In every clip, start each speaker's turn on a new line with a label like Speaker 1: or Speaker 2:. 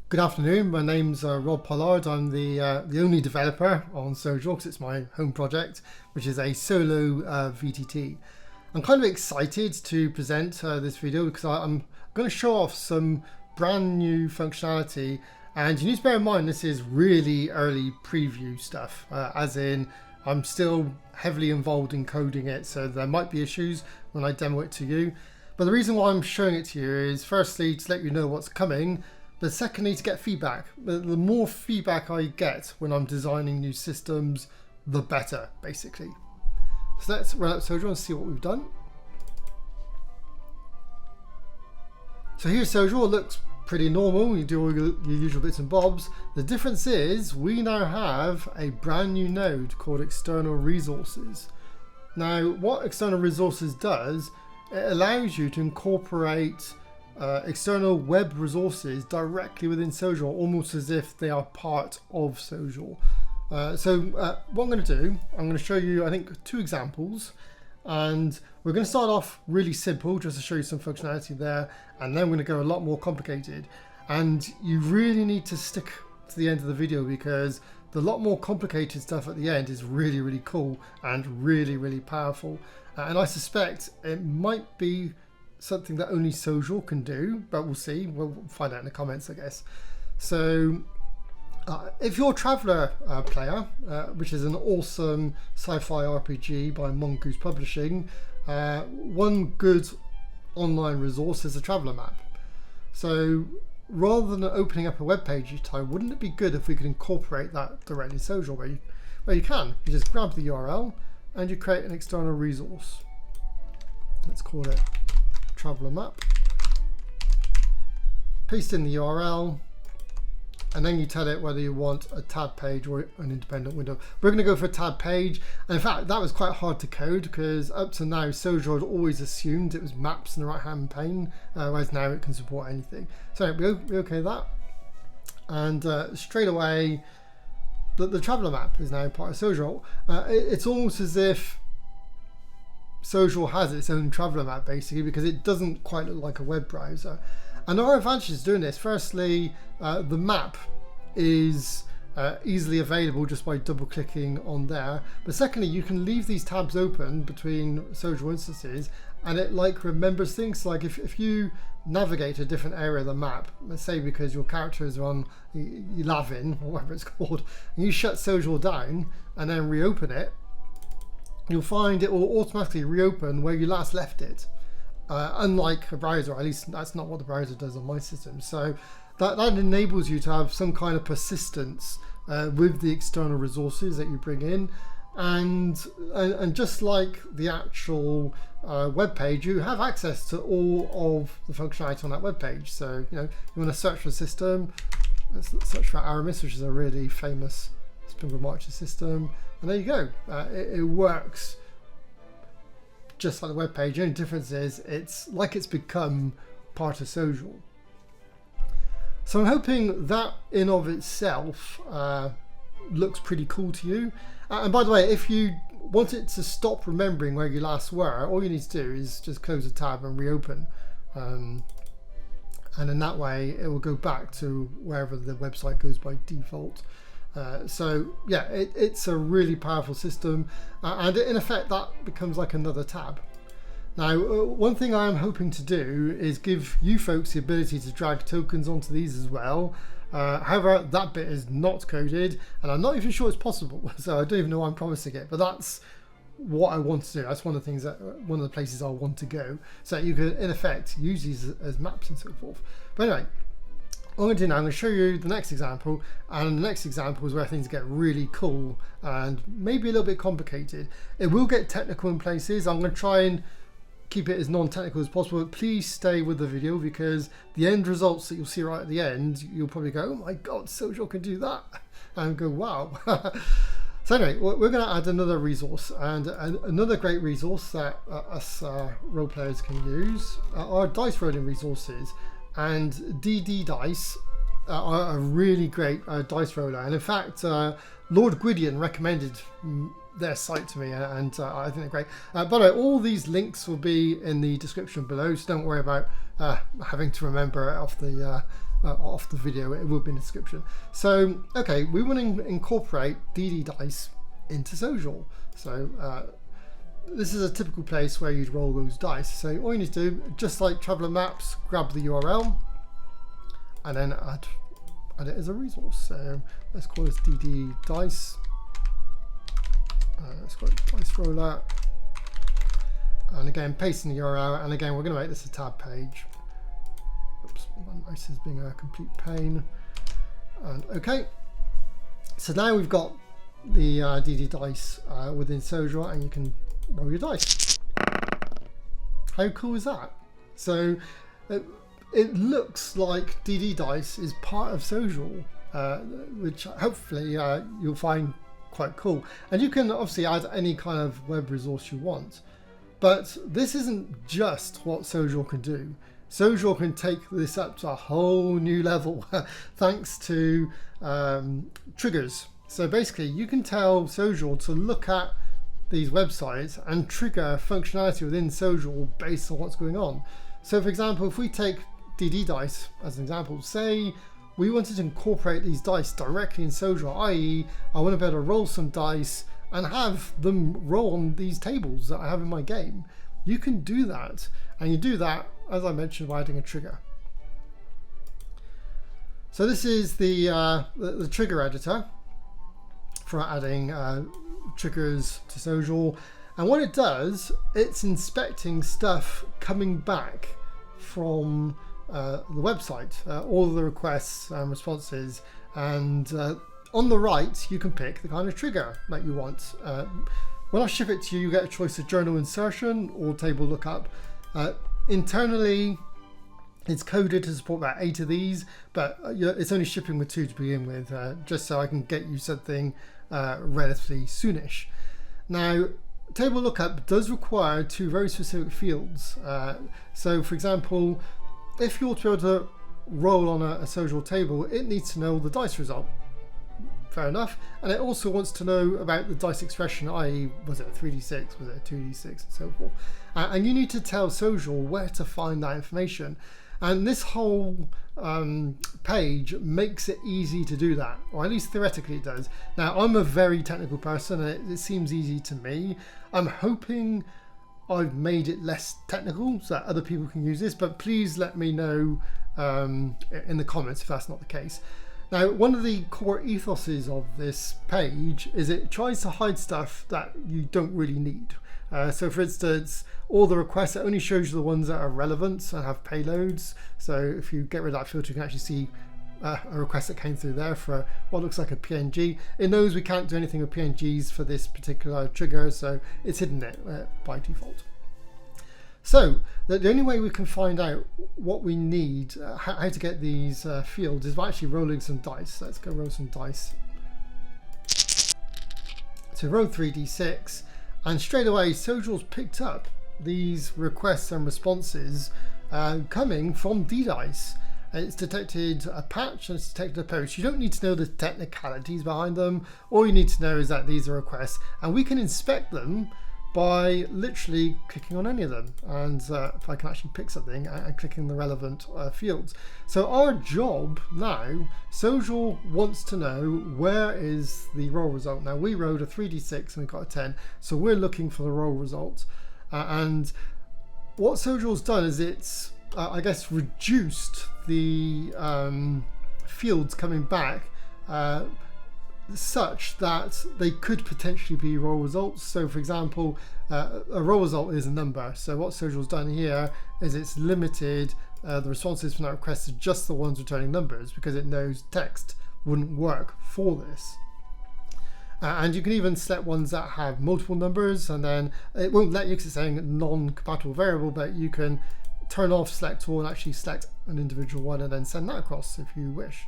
Speaker 1: Good afternoon, my name's Rob Pollard. I'm the only developer on Sojour because it's my home project, which is a solo VTT. I'm kind of excited to present this video because I'm going to show off some brand new functionality, and you need to bear in mind this is really early preview stuff, as in I'm still heavily involved in coding it, so there might be issues when I demo it to you. But the reason why I'm showing it to you is firstly to let you know what's coming, but secondly to get feedback. The more feedback I get when I'm designing new systems, the better, basically. So let's run up Sojour and see what we've done. So here's Sojour. It looks pretty normal. You do all your usual bits and bobs. The difference is we now have a brand new node called external resources. Now what external resources does, it allows you to incorporate external web resources directly within Sojour, almost as if they are part of Sojour. What I'm going to do, I'm going to show you, I think, two examples, and we're going to start off really simple just to show you some functionality there, and then we're going to go a lot more complicated. And you really need to stick to the end of the video because the lot more complicated stuff at the end is really, really cool and really, really powerful. And I suspect it might be something that only Sojour can do, but we'll see. We'll find out in the comments, I guess. So if you're a Traveller player, which is an awesome sci-fi RPG by Mongoose Publishing, one good online resource is a Traveller map. So rather than opening up a web page each time, wouldn't it be good if we could incorporate that directly in Sojour, where you can? You just grab the URL and you create an external resource. Let's call it Traveller map. Paste in the URL, and then you tell it whether you want a tab page or an independent window. We're going to go for a tab page, and in fact that was quite hard to code because up to now Sojour had always assumed it was maps in the right hand pane, whereas now it can support anything. So we okay with that, and straight away the Traveller map is now part of Sojour. It's almost as if Sojour has its own Traveller map basically, because it doesn't quite look like a web browser. And there are advantages doing this. Firstly, the map is easily available just by double clicking on there. But secondly, you can leave these tabs open between Sojour instances, and it like remembers things. Like if you navigate a different area of the map, let's say because your characters are on Ylavin or whatever it's called, and you shut Sojour down and then reopen it, you'll find it will automatically reopen where you last left it. Unlike a browser, at least that's not what the browser does on my system. So that enables you to have some kind of persistence with the external resources that you bring in. And just like the actual web page, you have access to all of the functionality on that web page. So you want to search for a system. Let's search for Aramis, which is a really famous Spingle Marcher system, and there you go. It works just like the web page. The only difference is it's like it's become part of Sojour. So I'm hoping that in of itself looks pretty cool to you. And by the way, if you want it to stop remembering where you last were, all you need to do is just close the tab and reopen. And in that way it will go back to wherever the website goes by default. So yeah, it's a really powerful system, and in effect that becomes like another tab. Now one thing I am hoping to do is give you folks the ability to drag tokens onto these as well. However, that bit is not coded, and I'm not even sure it's possible, so I don't even know why I'm promising it, but that's what I want to do. That's one of the things one of the places I want to go, so you can in effect use these as maps and so forth. But anyway, what I'm going to do now, I'm going to show you the next example, and the next example is where things get really cool and maybe a little bit complicated. It will get technical in places. I'm going to try and keep it as non-technical as possible, but please stay with the video because the end results that you'll see right at the end, you'll probably go, oh my god, Sojour can do that, and go, wow. So anyway, we're going to add another resource, and another great resource that us role players can use are dice rolling resources. And DDDice are a really great dice roller, and in fact Lord Gwydion recommended their site to me, and I think they're great. By the way, all these links will be in the description below, so don't worry about having to remember it off the off the video, it will be in the description. So, okay, we want to incorporate DDDice into Sojour. So this is a typical place where you'd roll those dice. So all you need to do, just like Traveller Maps, grab the URL and then add it as a resource. So let's call this DDDice. Let's call it Dice Roller. And again, pasting the URL, and again, we're going to make this a tab page. Oops, my mouse is being a complete pain. And okay, so now we've got the DDDice within Sojour, and you can roll your dice. How cool is that? So it looks like DDDice is part of Sojour, which hopefully you'll find quite cool. And you can obviously add any kind of web resource you want. But this isn't just what Sojour can do. Sojour can take this up to a whole new level thanks to triggers. So basically you can tell Sojour to look at these websites and trigger functionality within Sojour based on what's going on. So for example, if we take DDDice as an example, say we wanted to incorporate these dice directly in Sojour, i.e. I want to be able to roll some dice and have them roll on these tables that I have in my game. You can do that, and you do that, as I mentioned, by adding a trigger. So this is the trigger editor for adding triggers to Sojour, and what it does, it's inspecting stuff coming back from the website, all the requests and responses, and on the right, you can pick the kind of trigger that you want. When I ship it to you, you get a choice of journal insertion or table lookup. Internally, it's coded to support about 8 of these, but it's only shipping with 2 to begin with, just so I can get you something relatively soonish. Now, table lookup does require 2 very specific fields. So, for example, if you want to be able to roll on a Sojour table, it needs to know the dice result. Fair enough. And it also wants to know about the dice expression, i.e. was it a 3d6, was it a 2d6, and so forth. And you need to tell Sojour where to find that information. And this whole page makes it easy to do that, or at least theoretically it does. Now, I'm a very technical person, and it seems easy to me. I'm hoping I've made it less technical so that other people can use this, but please let me know in the comments if that's not the case. Now, one of the core ethoses of this page is it tries to hide stuff that you don't really need. So for instance, all the requests, it only shows you the ones that are relevant and have payloads. So if you get rid of that filter, you can actually see a request that came through there for what looks like a PNG. It knows we can't do anything with PNGs for this particular trigger, so it's hidden it by default. So the only way we can find out what we need, how to get these fields, is by actually rolling some dice. Let's go roll some dice. So roll 3d6, and straight away Sojour's picked up these requests and responses coming from DDice. It's detected a patch and it's detected a post. You don't need to know the technicalities behind them. All you need to know is that these are requests, and we can inspect them by literally clicking on any of them, and if I can actually pick something and clicking the relevant fields. So our job now, Sojour wants to know where is the roll result. Now we rolled a 3d6 and we got a 10, so we're looking for the roll result. And what Sojour's done is it's, I guess, reduced the fields coming back such that they could potentially be roll results. So for example, a roll result is a number. So what Sojour's done here is it's limited the responses from that request to just the ones returning numbers, because it knows text wouldn't work for this. And you can even select ones that have multiple numbers, and then it won't let you because it's saying non-compatible variable, but you can turn off select all and actually select an individual one and then send that across if you wish.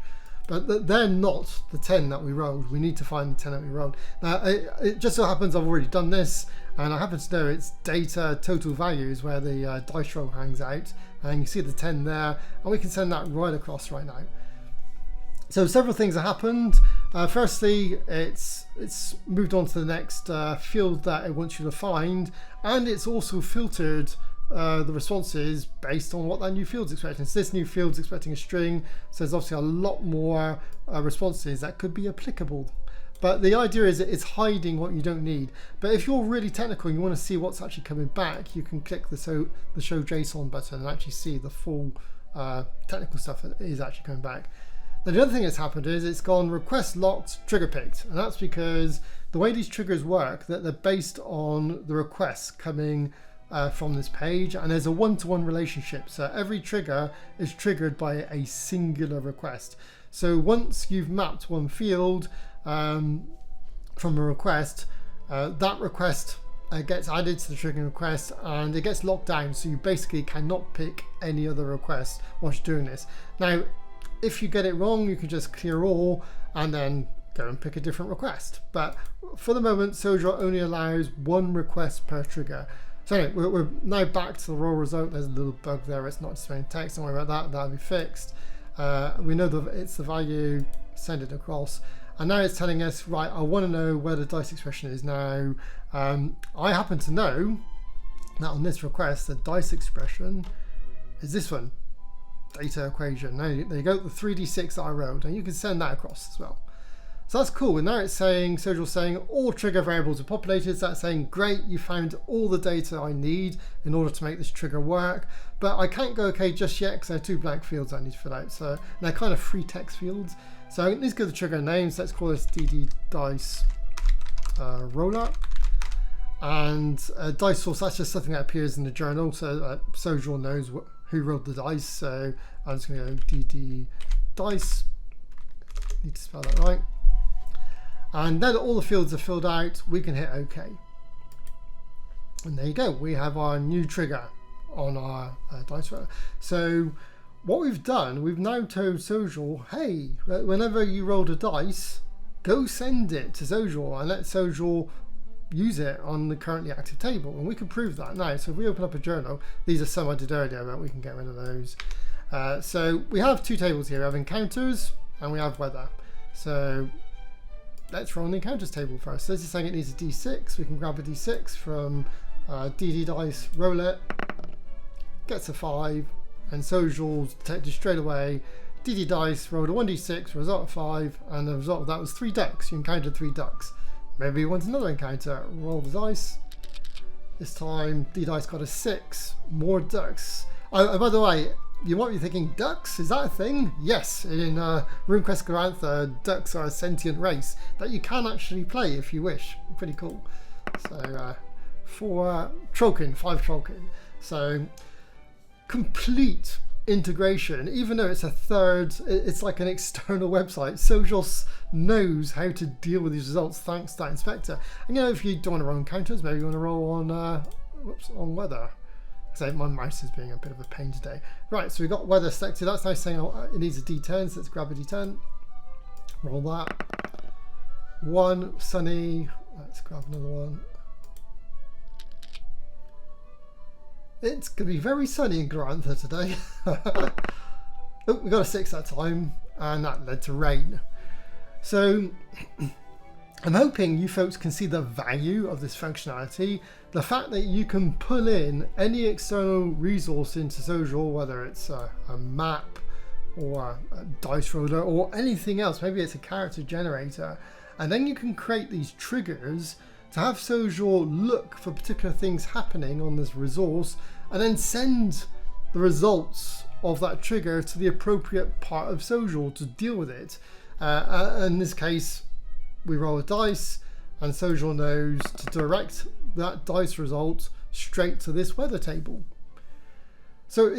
Speaker 1: But they're not the 10 that we rolled. We need to find the 10 that we rolled. Now, it just so happens I've already done this, and I happen to know it's data total values where the dice roll hangs out, and you see the 10 there, and we can send that right across right now. So several things have happened. Firstly, it's moved on to the next field that it wants you to find, and it's also filtered the response is based on what that new field's expecting. So this new field's expecting a string, so there's obviously a lot more responses that could be applicable. But the idea is that it's hiding what you don't need. But if you're really technical and you want to see what's actually coming back, you can click the show JSON button and actually see the full technical stuff that is actually coming back. Now the other thing that's happened is it's gone request locked, trigger picked, and that's because the way these triggers work, that they're based on the requests coming from this page, and there's a one-to-one relationship. So every trigger is triggered by a singular request. So once you've mapped one field from a request, that request gets added to the triggering request and it gets locked down, so you basically cannot pick any other request whilst you're doing this. Now if you get it wrong, you can just clear all and then go and pick a different request. But for the moment, Sojour only allows one request per trigger. So anyway, we're now back to the raw result. There's a little bug there, it's not displaying text, don't worry about that, that'll be fixed. We know that it's the value, send it across. And now it's telling us, right, I want to know where the dice expression is now. I happen to know that on this request, the dice expression is this one, data equation. Now there you go, the 3d6 that I wrote, and you can send that across as well. So that's cool. And now it's saying, Sojour's saying all trigger variables are populated. So that's saying, great, you found all the data I need in order to make this trigger work. But I can't go okay just yet because there are 2 blank fields I need to fill out. So they're kind of free text fields. So I need to give the trigger names. Let's call this DDDice roller. And dice source, that's just something that appears in the journal. So Sojour knows who rolled the dice. So I'm just going to go DDDice. Need to spell that right. And now that all the fields are filled out, we can hit OK. And there you go, we have our new trigger on our dice roller. So what we've done, we've now told Sojour, hey, whenever you rolled a dice, go send it to Sojour and let Sojour use it on the currently active table. And we can prove that now. So if we open up a journal, these are some I did earlier, but we can get rid of those. So we have 2 tables here. We have encounters and we have weather. So let's run the encounters table first. So this is saying it needs a d6. We can grab a d6 from DDDice, roll it, gets a 5, and Sojour's detected straight away. DDDice rolled a 1d6, result of 5, and the result of that was 3 ducks. You encountered 3 ducks. Maybe you want another encounter. Roll the dice. This time DDice got a 6, more ducks. Oh, by the way, you might be thinking, ducks, is that a thing? Yes, in RuneQuest Garantha, ducks are a sentient race that you can actually play if you wish. Pretty cool. So 4 Trollkin, 5 Trollkin. So complete integration, even though it's a third, it's like an external website. Sojour knows how to deal with these results thanks to that inspector. And you know, if you don't want to roll encounters, maybe you want to roll on on weather. So my mouse is being a bit of a pain today. Right, so we've got weather selected. That's now saying it needs a d10, so let's grab a d10. Roll that. 1, sunny. Let's grab another one. It's going to be very sunny in Garantha today. Oh, we got a 6 that time, and that led to rain. So I'm hoping you folks can see the value of this functionality. The fact that you can pull in any external resource into Sojour, whether it's a map or a dice roller or anything else, maybe it's a character generator, and then you can create these triggers to have Sojour look for particular things happening on this resource and then send the results of that trigger to the appropriate part of Sojour to deal with it. In this case, we roll a dice and Sojour knows to direct that dice result straight to this weather table. So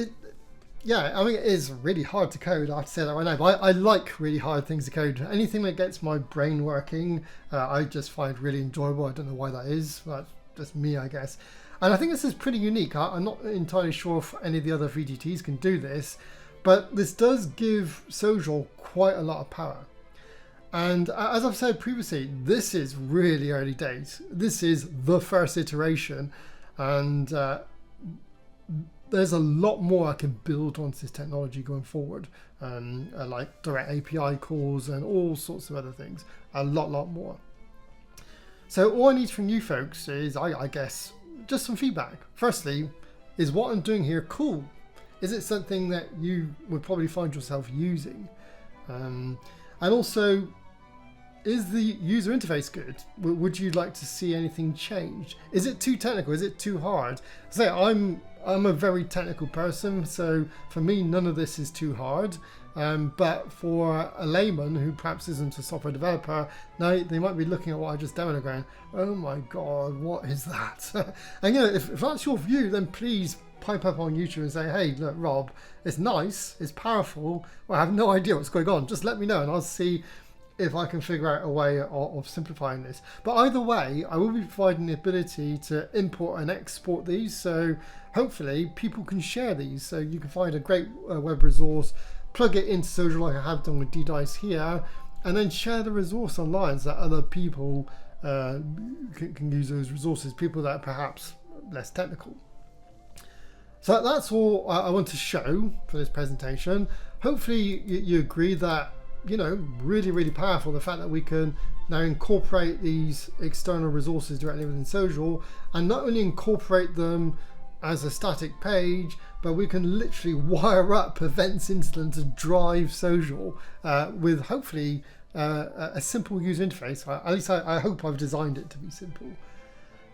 Speaker 1: yeah, I mean, it is really hard to code, I have to say that right now, but I like really hard things to code. Anything that gets my brain working, I just find really enjoyable. I don't know why that is, that's just me, I guess. And I think this is pretty unique. I'm not entirely sure if any of the other VGTs can do this, but this does give Sojour quite a lot of power. And as I've said previously, this is really early days. This is the first iteration, and there's a lot more I can build onto this technology going forward, like direct API calls and all sorts of other things, a lot more. So all I need from you folks is, I guess, just some feedback. Firstly, is what I'm doing here cool? Is it something that you would probably find yourself using? And also, is the user interface good? Would you like to see anything changed? Is it too technical? Is it too hard? I'm a very technical person, so for me none of this is too hard. But for a layman who perhaps isn't a software developer, now they might be looking at what I just demoed and going, oh my god, what is that? And if that's your view, then please pipe up on YouTube and say, hey, look, Rob, it's nice, it's powerful, but I have no idea what's going on. Just let me know and I'll see if I can figure out a way of simplifying this. But either way, I will be providing the ability to import and export these, so hopefully people can share these. So you can find a great web resource, plug it into Sojour like I have done with DDDice here, and then share the resource online so that other people can use those resources, people that are perhaps less technical. So that's all I want to show for this presentation. Hopefully you agree that, really, really powerful, the fact that we can now incorporate these external resources directly within Sojour, and not only incorporate them as a static page, but we can literally wire up events into them to drive Sojour with hopefully a simple user interface. At least I hope I've designed it to be simple.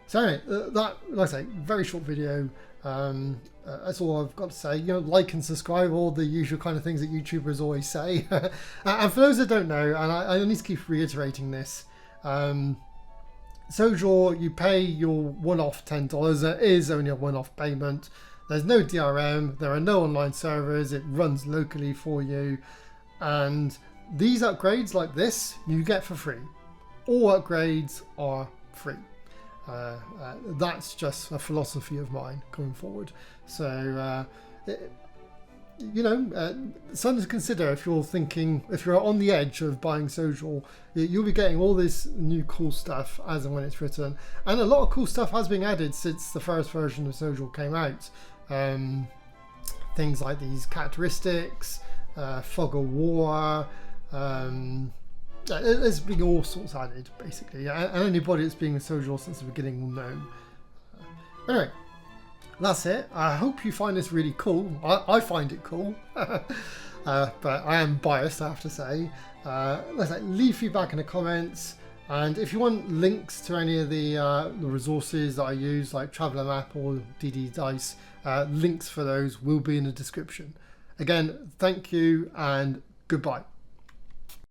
Speaker 1: So anyway, that, like I say, very short video. That's all I've got to say. Like and subscribe, all the usual kind of things that YouTubers always say. And for those that don't know, and I need to keep reiterating this, Sojour, you pay your one-off $10. It is only a one-off payment. There's no DRM, there are no online servers, it runs locally for you, and these upgrades like this you get for free. All upgrades are free. That's just a philosophy of mine going forward. So something to consider if you're on the edge of buying Sojour. You'll be getting all this new cool stuff as and when it's written, and a lot of cool stuff has been added since the first version of Sojour came out. Things like these characteristics, fog of war, there's been all sorts added basically, and anybody that's been with Sojour since the beginning will know. Anyway, that's it. I hope you find this really cool. I find it cool. But I am biased, I have to say. Leave feedback in the comments, and if you want links to any of the resources that I use, like Traveller Map or DDDice, links for those will be in the description. Again, thank you and goodbye.